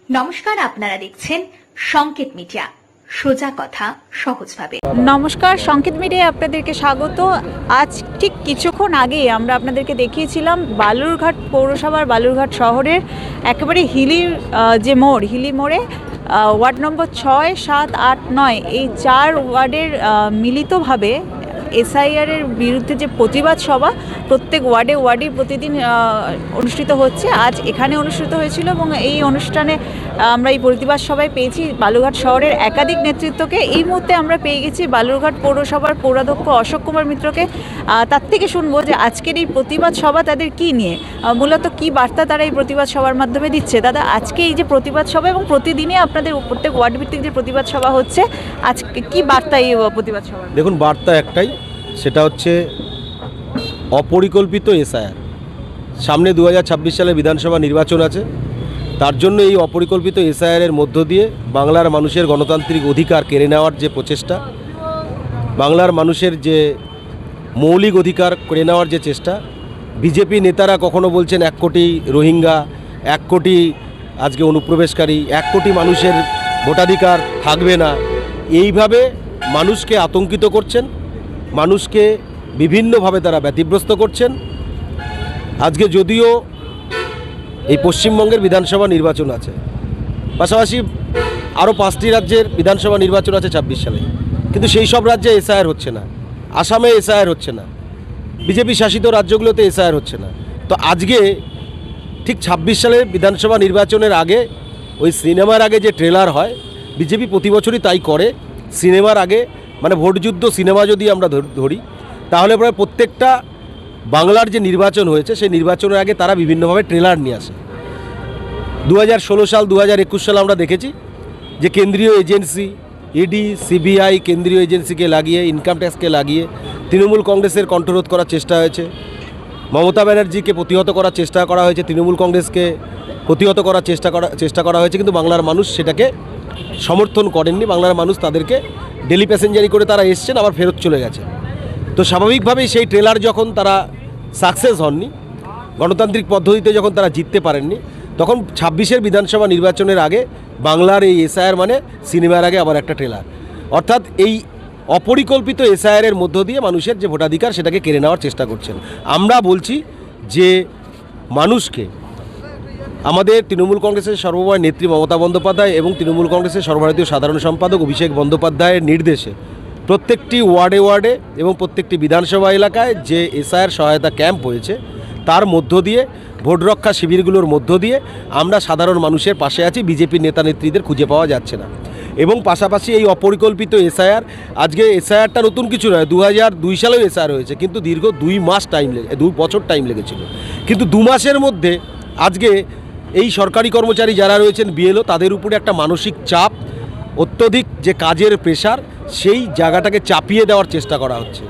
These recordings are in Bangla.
নমস্কার, আপনারা দেখছেন সংকেত মিডিয়া, সোজা কথা সহজভাবে। নমস্কার, সংকেত মিডিয়ায় আপনাদেরকে স্বাগত। আজ ঠিক কিছুক্ষণ আগে আমরা আপনাদেরকে দেখিয়েছিলাম বালুরঘাট পৌরসভার বালুরঘাট শহরের একেবারে হিলি মোড়ে ওয়ার্ড নম্বর 6, 7, 8, 9 এই 4 ওয়ার্ডের মিলিতভাবে এসআইআরের বিরুদ্ধে যে প্রতিবাদ সভা প্রত্যেক ওয়ার্ডে প্রতিদিন অনুষ্ঠিত হচ্ছে। আজ এখানে অনুষ্ঠিত হয়েছিল এবং এই অনুষ্ঠানে আমরা এই প্রতিবাদ সভায় পেয়েছি বালুরঘাট শহরের একাধিক নেতৃত্বকে। এই মুহূর্তে আমরা পেয়ে গেছি বালুরঘাট পৌরসভার পৌরাধ্যক্ষ অশোক কুমার মিত্রকে। তার থেকে শুনবো যে আজকের এই প্রতিবাদ সভা তাদের কি নিয়ে, মূলত কি বার্তা তারা এই প্রতিবাদ সভার মাধ্যমে দিচ্ছে। দাদা, আজকে এই যে প্রতিবাদ সভা এবং প্রতিদিনই আপনাদের প্রত্যেক ওয়ার্ড ভিত্তিক যে প্রতিবাদ সভা হচ্ছে, আজকে কি বার্তা এই প্রতিবাদ সভা? দেখুন, বার্তা একটাই, সেটা হচ্ছে অপরিকল্পিত এসআইআর। সামনে 2026 সালে বিধানসভা নির্বাচন আছে, তার জন্য এই অপরিকল্পিত এসআইআরের মধ্য দিয়ে বাংলার মানুষের গণতান্ত্রিক অধিকার কেড়ে নেওয়ার যে প্রচেষ্টা, বাংলার মানুষের যে মৌলিক অধিকার কেড়ে নেওয়ার যে চেষ্টা, বিজেপি নেতারা কখনো বলছেন 1 কোটি রোহিঙ্গা, 1 কোটি আজকে অনুপ্রবেশকারী, 1 কোটি মানুষের ভোটাধিকার থাকবে না, এইভাবে মানুষকে আতঙ্কিত করছেন, মানুষকে বিভিন্নভাবে তারা ব্যতিব্যস্ত করছেন। আজকে যদিও এই পশ্চিমবঙ্গের বিধানসভা নির্বাচন আছে, পাশাপাশি আরও 5টি রাজ্যের বিধানসভা নির্বাচন আছে 26 সালে, কিন্তু সেই সব রাজ্যে এসআইআর হচ্ছে না। আসামে এসআইআর হচ্ছে না, বিজেপি শাসিত রাজ্যগুলোতে এসআইআর হচ্ছে না। তো আজকে ঠিক 26 সালের বিধানসভা নির্বাচনের আগে, ওই সিনেমার আগে যে ট্রেলার হয়, বিজেপি প্রতি বছরই তাই করে। সিনেমার আগে, মানে ভোটযুদ্ধ সিনেমা যদি আমরা ধরি, তাহলে প্রায় প্রত্যেকটা বাংলার যে নির্বাচন হয়েছে সেই নির্বাচনের আগে তারা বিভিন্নভাবে ট্রেলার নিয়ে আসে। 2016 সাল, 2021 সাল আমরা দেখেছি যে কেন্দ্রীয় এজেন্সি ইডি, সিবিআই, কেন্দ্রীয় এজেন্সিকে লাগিয়ে, ইনকাম ট্যাক্সকে লাগিয়ে তৃণমূল কংগ্রেসের কণ্ঠরোধ করার চেষ্টা হয়েছে, মমতা ব্যানার্জিকে প্রতিহত করার চেষ্টা করা হয়েছে, তৃণমূল কংগ্রেসকে প্রতিহত করার চেষ্টা করা হয়েছে, কিন্তু বাংলার মানুষ সেটাকে সমর্থন করেননি। বাংলার মানুষ তাদেরকে ডেলি প্যাসেঞ্জারি করে তারা এসছেন, আবার ফেরত চলে গেছে। তো স্বাভাবিকভাবেই সেই ট্রেলার যখন তারা সাকসেস হননি, গণতান্ত্রিক পদ্ধতিতে যখন তারা জিততে পারেননি, তখন 26-এর বিধানসভা নির্বাচনের আগে বাংলার এই এসআইআর মানে সিনেমার আগে আবার একটা ট্রেলার। অর্থাৎ এই অপরিকল্পিত এসআইআরের মধ্য দিয়ে মানুষের যে ভোটাধিকার সেটাকে কেড়ে নেওয়ার চেষ্টা করছেন। আমরা বলছি যে মানুষকে, আমাদের তৃণমূল কংগ্রেসের সর্বময় নেত্রী মমতা বন্দ্যোপাধ্যায় এবং তৃণমূল কংগ্রেসের সর্বভারতীয় সাধারণ সম্পাদক অভিষেক বন্দ্যোপাধ্যায়ের নির্দেশে প্রত্যেকটি ওয়ার্ডে এবং প্রত্যেকটি বিধানসভা এলাকায় যে এসআইআর সহায়তা ক্যাম্প হয়েছে, তার মধ্য দিয়ে, ভোট রক্ষা শিবিরগুলোর মধ্য দিয়ে আমরা সাধারণ মানুষের পাশে আছি। বিজেপির নেতা নেত্রীদের খুঁজে পাওয়া যাচ্ছে না। এবং পাশাপাশি এই অপরিকল্পিত এসআইআর, আজকে এসআইআরটা নতুন কিছু নয়, 2002 সালেও এসআইআর হয়েছে, কিন্তু দীর্ঘ 2 বছর টাইম লেগেছিল। কিন্তু 2 মাসের মধ্যে আজকে এই সরকারি কর্মচারী যারা রয়েছেন, বিএলও, তাদের উপরে একটা মানসিক চাপ, অত্যধিক যে কাজের প্রেশার, সেই জায়গাটাকে চাপিয়ে দেওয়ার চেষ্টা করা হচ্ছে।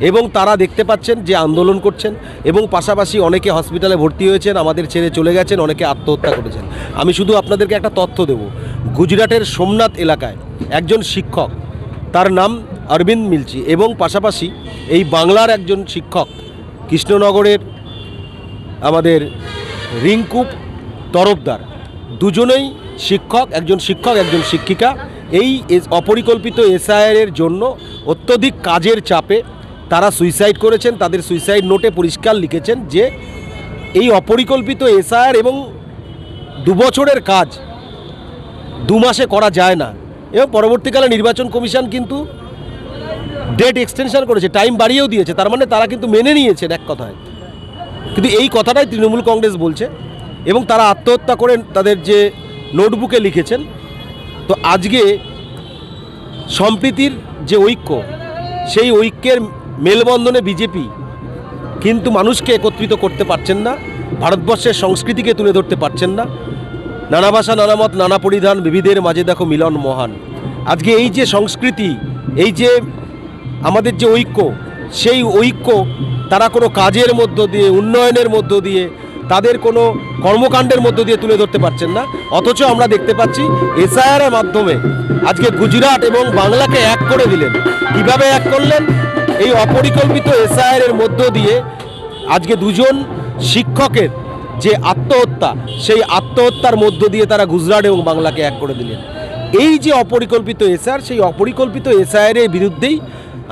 এবং তারা দেখতে পাচ্ছেন যে আন্দোলন করছেন, এবং পাশাপাশি অনেকে হসপিটালে ভর্তি হয়েছেন, আমাদের ছেড়ে চলে গেছেন, অনেকে আত্মহত্যা করেছেন। আমি শুধু আপনাদেরকে একটা তথ্য দেব, গুজরাটের সোমনাথ এলাকায় একজন শিক্ষক, তার নাম অরবিন্দ মিলচি, এবং পাশাপাশি এই বাংলার একজন শিক্ষক, কৃষ্ণনগরের আমাদের রিঙ্কু তরফদার, দুজনেই শিক্ষক, একজন শিক্ষিকা। এই অপরিকল্পিত এসআইআরের জন্য অত্যধিক কাজের চাপে তারা সুইসাইড করেছেন। তাদের সুইসাইড নোটে পরিষ্কার লিখেছেন যে এই অপরিকল্পিত এসআইআর এবং 2 বছরের কাজ 2 মাসে করা যায় না। এবং পরবর্তীকালে নির্বাচন কমিশন কিন্তু ডেট এক্সটেনশন করেছে, টাইম বাড়িয়েও দিয়েছে, তার মানে তারা কিন্তু মেনে নিয়েছেন এক কথায়। কিন্তু এই কথাটাই তৃণমূল কংগ্রেস বলছে, এবং তারা আত্মহত্যা করে তাদের যে নোটবুকে লিখেছেন। তো আজকে সম্প্রীতির যে ঐক্য, সেই ঐক্যের মেলবন্ধনে বিজেপি কিন্তু মানুষকে একত্রিত করতে পারছেন না, ভারতবর্ষের সংস্কৃতিকে তুলে ধরতে পারছেন না। নানা ভাষা, নানা মত, নানা পরিধান, বিবিধের মাঝে দেখো মিলন মহান। আজকে এই যে সংস্কৃতি, এই যে আমাদের যে ঐক্য, সেই ঐক্য তারা কোনো কাজের মধ্য দিয়ে, উন্নয়নের মধ্য দিয়ে, তাদের কোনো কর্মকাণ্ডের মধ্য দিয়ে তুলে ধরতে পারছেন না। অথচ আমরা দেখতে পাচ্ছি এসআইআরের মাধ্যমে আজকে গুজরাট এবং বাংলাকে এক করে দিলেন। কিভাবে এক করলেন? এই অপরিকল্পিত এসআইআরের মধ্য দিয়ে আজকে 2 জন শিক্ষকের যে আত্মহত্যা, সেই আত্মহত্যার মধ্য দিয়ে তারা গুজরাট এবং বাংলাকে এক করে দিলেন। এই যে অপরিকল্পিত এসআইআর, সেই অপরিকল্পিত এসআইআরের বিরুদ্ধেই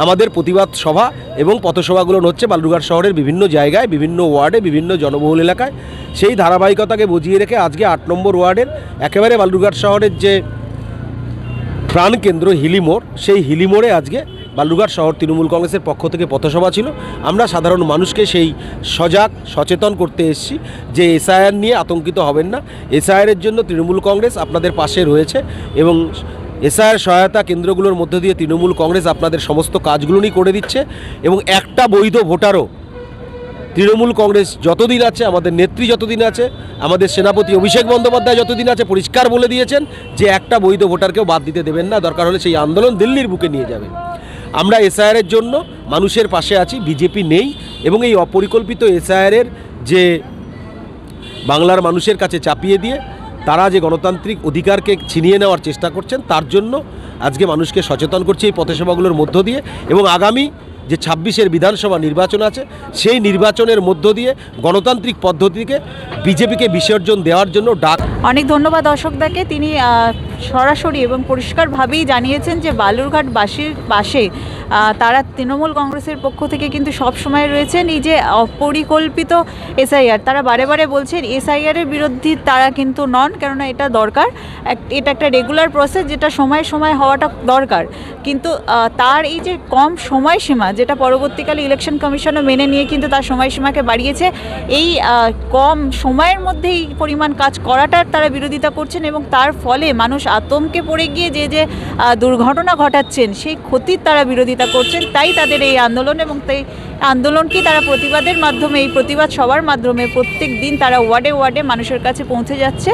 আমাদের প্রতিবাদ সভা এবং পথসভাগুলো হচ্ছে বালুরঘাট শহরের বিভিন্ন জায়গায়, বিভিন্ন ওয়ার্ডে, বিভিন্ন জনবহুল এলাকায়। সেই ধারাবাহিকতাকে বজিয়ে রেখে আজকে 8 নম্বর ওয়ার্ডের একেবারে বালুরঘাট শহরের যে প্রাণকেন্দ্র হিলিমোড়, সেই হিলিমোড়ে আজকে বালুরঘাট শহর তৃণমূল কংগ্রেসের পক্ষ থেকে পথসভা ছিল। আমরা সাধারণ মানুষকে সেই সচেতন করতে এসেছি যে এসআইআর নিয়ে আতঙ্কিত হবেন না। এসআইআরের জন্য তৃণমূল কংগ্রেস আপনাদের পাশে রয়েছে এবং এসআইআর সহায়তা কেন্দ্রগুলোর মধ্য দিয়ে তৃণমূল কংগ্রেস আপনাদের সমস্ত কাজগুলোই করে দিচ্ছে এবং একটা বৈধ ভোটারও তৃণমূল কংগ্রেস যতদিন আছে, আমাদের নেত্রী যতদিন আছে, আমাদের সেনাপতি অভিষেক বন্দ্যোপাধ্যায় যতদিন আছে, পরিষ্কার বলে দিয়েছেন যে একটা বৈধ ভোটারকেও বাদ দিতে দেবেন না, দরকার হলে সেই আন্দোলন দিল্লির বুকে নিয়ে যাবেন। আমরা এসআইআরের জন্য মানুষের পাশে আছি, বিজেপি নেই এবং এই অপরিকল্পিত এসআইআরের যে বাংলার মানুষের কাছে চাপিয়ে দিয়ে তারা যে গণতান্ত্রিক অধিকারকে ছিনিয়ে নেওয়ার চেষ্টা করছেন, তার জন্য আজকে মানুষকে সচেতন করছে এই পথসভাগুলোর মধ্য দিয়ে। এবং আগামী যে 26-এর বিধানসভা নির্বাচন আছে, সেই নির্বাচনের মধ্য দিয়ে গণতান্ত্রিক পদ্ধতিকে বিজেপিকে বিসর্জন দেওয়ার জন্য ডাক। অনেক ধন্যবাদ অশোকদাকে। তিনি সরাসরি এবং পরিষ্কারভাবেই জানিয়েছেন যে বালুরঘাটবাসীর পাশে তারা তৃণমূল কংগ্রেসের পক্ষ থেকে কিন্তু সব সময় রয়েছেন। এই যে অপরিকল্পিত এসআইআর, তারা বারে বারে বলছেন এসআইআরের বিরুদ্ধে তারা কিন্তু নন, কেননা এটা দরকার, এটা একটা রেগুলার প্রসেস যেটা সময় সময় হওয়াটা দরকার। কিন্তু তার এই যে কম সময়সীমা, যেটা পরবর্তীকালে ইলেকশন কমিশনও মেনে নিয়ে কিন্তু তার সময়সীমাকে বাড়িয়েছে, এই কম সময়ের মধ্যে এই পরিমাণ কাজ করাটার তারা বিরোধিতা করছেন এবং তার ফলে মানুষ আতঙ্কে পড়ে গিয়ে যে দুর্ঘটনা ঘটাচ্ছেন সেই ক্ষতির তারা বিরোধিতা করছেন। তাই তাদের এই আন্দোলন এবং তাই আন্দোলনকে তারা প্রতিবাদের মাধ্যমে, এই প্রতিবাদ সবার মাধ্যমে প্রত্যেক দিন তারা ওয়ার্ডে ওয়ার্ডে মানুষের কাছে পৌঁছে যাচ্ছে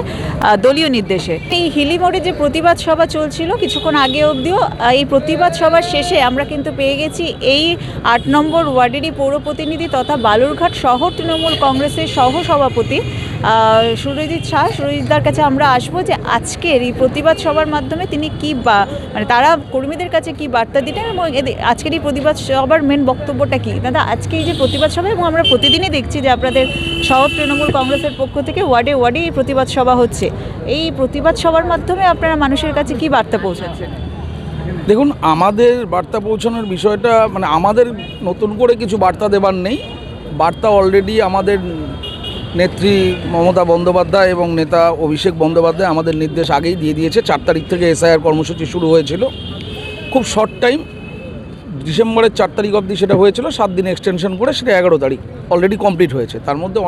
দলীয় নির্দেশে। এই হিলিমোড়ে যে প্রতিবাদ সভা চলছিল কিছুক্ষণ আগে অবধিও, এই প্রতিবাদ সভার শেষে আমরা কিন্তু পেয়ে গেছি এই 8 নম্বর ওয়ার্ডেরই পৌর প্রতিনিধি তথা বালুরঘাট শহর তৃণমূল কংগ্রেসের সহসভাপতি সুরজিৎ শাহ। সুরজিৎদার কাছে আমরা আসবো যে আজকের এই প্রতিবাদ সভার মাধ্যমে তিনি কি মানে তারা কর্মীদের কাছে কি বার্তা দিলেন এবং আজকের এই প্রতিবাদ সভার মেন বক্তব্যটা কি। দাদা, আজকে এই যে প্রতিবাদ সভা, এবং আমরা প্রতিদিনই দেখছি যে আপনাদের শহর তৃণমূল কংগ্রেসের পক্ষ থেকে ওয়ার্ডে ওয়ার্ডে এই প্রতিবাদ সভা হচ্ছে, এই প্রতিবাদ সভার মাধ্যমে আপনারা মানুষের কাছে কি বার্তা পৌঁছাচ্ছেন? দেখুন, আমাদের বার্তা পৌঁছানোর বিষয়টা মানে আমাদের নতুন করে কিছু বার্তা দেবার নেই। বার্তা অলরেডি আমাদের নেত্রী মমতা বন্দ্যোপাধ্যায় এবং নেতা অভিষেক বন্দ্যোপাধ্যায় আমাদের নির্দেশ আগেই দিয়ে দিয়েছে। 4 তারিখ থেকে এসআইআর কর্মসূচি শুরু হয়েছিল, খুব শর্ট টাইম, ডিসেম্বরের 4 তারিখ অবধি সেটা হয়েছিল, 7 দিন এক্সটেনশন করে সেটা 11 তারিখ অলরেডি কমপ্লিট হয়েছে। তার মধ্যে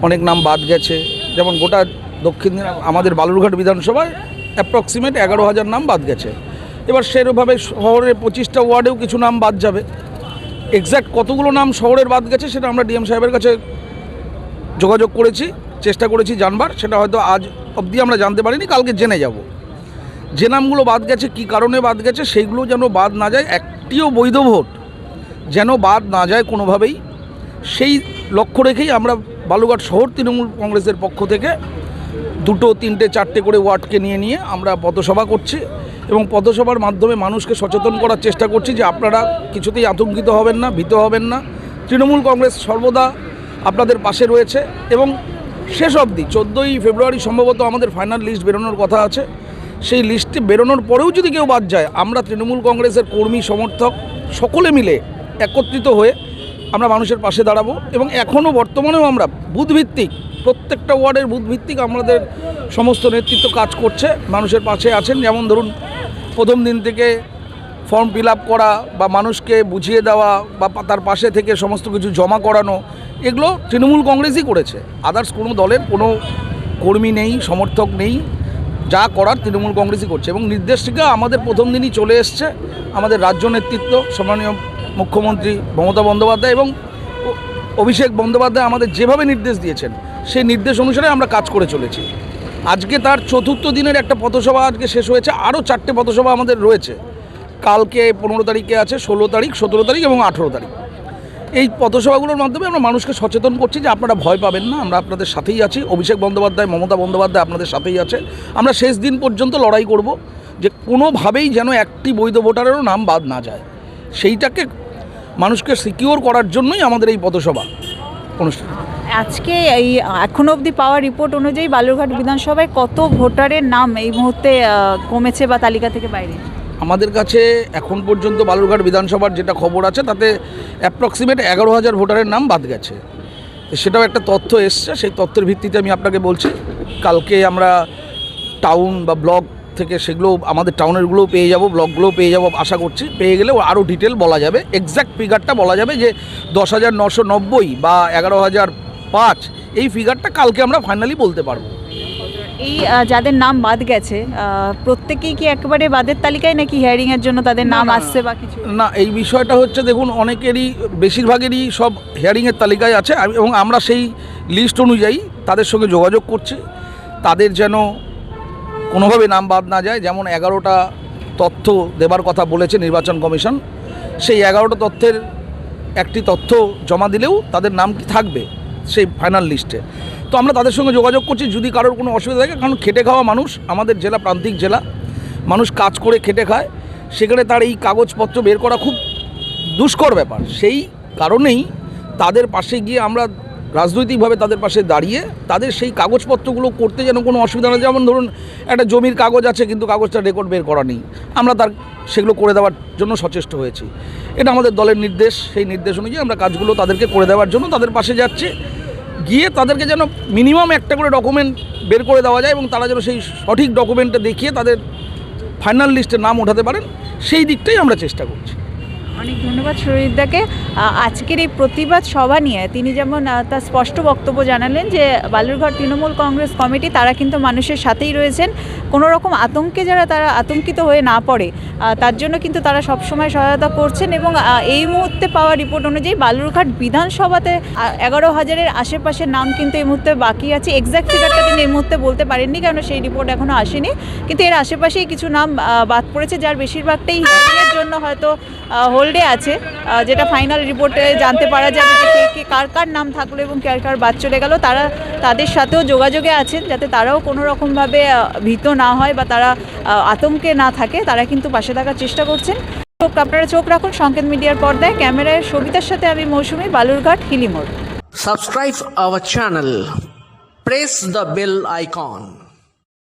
অনেক নাম বাদ গেছে, যেমন গোটা দক্ষিণ আমাদের বালুরঘাট বিধানসভায় অ্যাপ্রক্সিমেট 11,000 নাম বাদ গেছে। এবার সেরকমভাবে শহরের 25টা ওয়ার্ডেও কিছু নাম বাদ যাবে। এক্স্যাক্ট কতগুলো নাম শহরের বাদ গেছে সেটা আমরা ডিএম সাহেবের কাছে যোগাযোগ করেছি, চেষ্টা করেছি জানবার, সেটা হয়তো আজ অবধি আমরা জানতে পারিনি, কালকে জেনে যাব। যে নামগুলো বাদ গেছে, কী কারণে বাদ গেছে, সেইগুলো যেন বাদ না যায়, একটিও বৈধ ভোট যেন বাদ না যায় কোনোভাবেই, সেই লক্ষ্য রেখেই আমরা বালুরঘাট শহর তৃণমূল কংগ্রেসের পক্ষ থেকে 2, 3, 4টে করে ওয়ার্ডকে নিয়ে আমরা পথসভা করছি এবং পথসভার মাধ্যমে মানুষকে সচেতন করার চেষ্টা করছি যে আপনারা কিছুতেই আতঙ্কিত হবেন না, ভীত হবেন না। তৃণমূল কংগ্রেস সর্বদা আপনাদের পাশে রয়েছে এবং শেষ অবধি 14ই ফেব্রুয়ারি সম্ভবত আমাদের ফাইনাল লিস্ট বেরোনোর কথা আছে। সেই লিস্টে বেরোনোর পরেও যদি কেউ বাদ যায়, আমরা তৃণমূল কংগ্রেসের কর্মী সমর্থক সকলে মিলে একত্রিত হয়ে আমরা মানুষের পাশে দাঁড়াবো এবং এখনও বর্তমানেও আমরা বুথভিত্তিক, প্রত্যেকটা ওয়ার্ডের বুথভিত্তিক আমাদের সমস্ত নেতৃত্ব কাজ করছে, মানুষের পাশে আছেন। যেমন ধরুন, প্রথম দিন থেকে ফর্ম ফিল আপ করা বা মানুষকে বুঝিয়ে দেওয়া বা তার পাশে থেকে সমস্ত কিছু জমা করানো, এগুলো তৃণমূল কংগ্রেসই করেছে, আদার্স কোনো দলের কোনো কর্মী নেই, সমর্থক নেই। যা করার তৃণমূল কংগ্রেসই করছে এবং নির্দেশিকা আমাদের প্রথম দিনই চলে এসছে। আমাদের রাজ্য নেতৃত্ব সম্মানীয় মুখ্যমন্ত্রী মমতা বন্দ্যোপাধ্যায় এবং অভিষেক বন্দ্যোপাধ্যায় আমাদের যেভাবে নির্দেশ দিয়েছেন, সেই নির্দেশ অনুসারে আমরা কাজ করে চলেছি। আজকে তার 4র্থ দিনের একটা পথসভা আজকে শেষ হয়েছে, আরও 4টে পথসভা আমাদের রয়েছে। কালকে 15 তারিখে আছে, 16 তারিখ, 17 তারিখ এবং 18 তারিখ। এই পথসভাগুলোর মাধ্যমে আমরা মানুষকে সচেতন করছি যে আপনারা ভয় পাবেন না, আমরা আপনাদের সাথেই আছি। অভিষেক বন্দ্যোপাধ্যায়, মমতা বন্দ্যোপাধ্যায় আপনাদের সাথেই আছে। আমরা শেষ দিন পর্যন্ত লড়াই করব যে কোনোভাবেই যেন একটি বৈধ ভোটারেরও নাম বাদ না যায়, সেইটাকে মানুষকে সিকিওর করার জন্যই আমাদের এই পথসভা। অনুষ্ঠান। আজকে এই এখনো অবধি পাওয়া রিপোর্ট অনুযায়ী বালুরঘাট বিধানসভায় কত ভোটারের নাম এই মুহূর্তে কমেছে বা তালিকা থেকে বাইরে? আমাদের কাছে এখন পর্যন্ত বালুরঘাট বিধানসভার যেটা খবর আছে তাতে অ্যাপ্রক্সিমেট 11,000 ভোটারের নাম বাদ গেছে। সেটাও একটা তথ্য এসছে, সেই তথ্যের ভিত্তিতে আমি আপনাকে বলছি। কালকে আমরা টাউন বা ব্লক থেকে সেগুলো আমাদের টাউনেরগুলোও পেয়ে যাব, ব্লকগুলোও পেয়ে যাব, আশা করছি। পেয়ে গেলে আরও ডিটেল বলা যাবে, এক্স্যাক্ট ফিগারটা বলা যাবে যে 10,990 বা 11,005 এই ফিগারটা কালকে আমরা ফাইনালি বলতে পারবো। এই যাদের নাম বাদ গেছে প্রত্যেকেই কি একেবারে বাদের তালিকায়, নাকি হিয়ারিংয়ের জন্য তাদের নাম আসছে বা কিছু? না, এই বিষয়টা হচ্ছে দেখুন, অনেকেরই বেশিরভাগেরই সব হিয়ারিংয়ের তালিকায় আছে এবং আমরা সেই লিস্ট অনুযায়ী তাদের সঙ্গে যোগাযোগ করছি, তাদের যেন কোনোভাবে নাম বাদ না যায়। যেমন 11টা তথ্য দেবার কথা বলেছে নির্বাচন কমিশন, সেই 11টা তথ্যের একটি তথ্য জমা দিলেও তাদের নাম কি থাকবে সেই ফাইনাল লিস্টে। তো আমরা তাদের সঙ্গে যোগাযোগ করছি যদি কারোর কোনো অসুবিধা থাকে, কারণ খেটে খাওয়া মানুষ, আমাদের জেলা প্রান্তিক জেলা, মানুষ কাজ করে খেটে খায়, সেখানে তার এই কাগজপত্র বের করা খুব দুষ্কর ব্যাপার। সেই কারণেই তাদের পাশে গিয়ে আমরা রাজনৈতিকভাবে তাদের পাশে দাঁড়িয়ে তাদের সেই কাগজপত্রগুলো করতে যেন কোনো অসুবিধা না। যেমন ধরুন একটা জমির কাগজ আছে কিন্তু কাগজটা রেকর্ড বের করা নেই, আমরা তার সেগুলো করে দেওয়ার জন্য সচেষ্ট হয়েছি। এটা আমাদের দলের নির্দেশ, সেই নির্দেশ অনুযায়ী আমরা কাজগুলো তাদেরকে করে দেওয়ার জন্য তাদের পাশে যাচ্ছে। গিয়ে তাদেরকে যেন মিনিমাম একটা করে ডকুমেন্ট বের করে দেওয়া যায় এবং তারা যেন সেই সঠিক ডকুমেন্টটা দেখিয়ে তাদের ফাইনাল লিস্টে নাম ওঠাতে পারেন, সেই দিকটাই আমরা চেষ্টা করছি। অনেক ধন্যবাদ সুরজিৎদাকে। আজকের এই প্রতিবাদ সভা নিয়ে তিনি যেমন তার স্পষ্ট বক্তব্য জানালেন যে বালুরঘাট তৃণমূল কংগ্রেস কমিটি তারা কিন্তু মানুষের সাথেই রয়েছেন, কোনো রকম আতঙ্কে যারা তারা আতঙ্কিত হয়ে না পড়ে তার জন্য কিন্তু তারা সবসময় সহায়তা করছেন। এবং এই মুহূর্তে পাওয়া রিপোর্ট অনুযায়ী বালুরঘাট বিধানসভাতে 11,000-এর আশেপাশের নাম কিন্তু এই মুহূর্তে বাকি আছে। এক্স্যাক্ট ফিগারটা তিনি এই মুহূর্তে বলতে পারেননি, কারণ সেই রিপোর্ট এখনও আসেনি, কিন্তু এর আশেপাশেই কিছু নাম বাদ পড়েছে, যার বেশিরভাগটাই হিয়ারিংয়ের জন্য হয়তো হোল্ডে আছে, যেটা ফাইনাল রিপোর্টে জানতে পারা যাবে যে কে কার কার নাম থাকলো এবং কার কার বাদ চলে গেল। তারা তাদের সাথেও যোগাযোগে আছেন যাতে তারাও কোনো রকমভাবে ভীত না হয় বা তারা আতঙ্কে না থাকে, তারা কিন্তু পাশে থাকার চেষ্টা করছেন। আপনারা চোখ রাখুন সংকেত মিডিয়ার পর্দায়। ক্যামেরায় সবিতার সাথে আমি মৌসুমী, Balurghat হিলিমোড়। Subscribe our channel. Press the bell icon.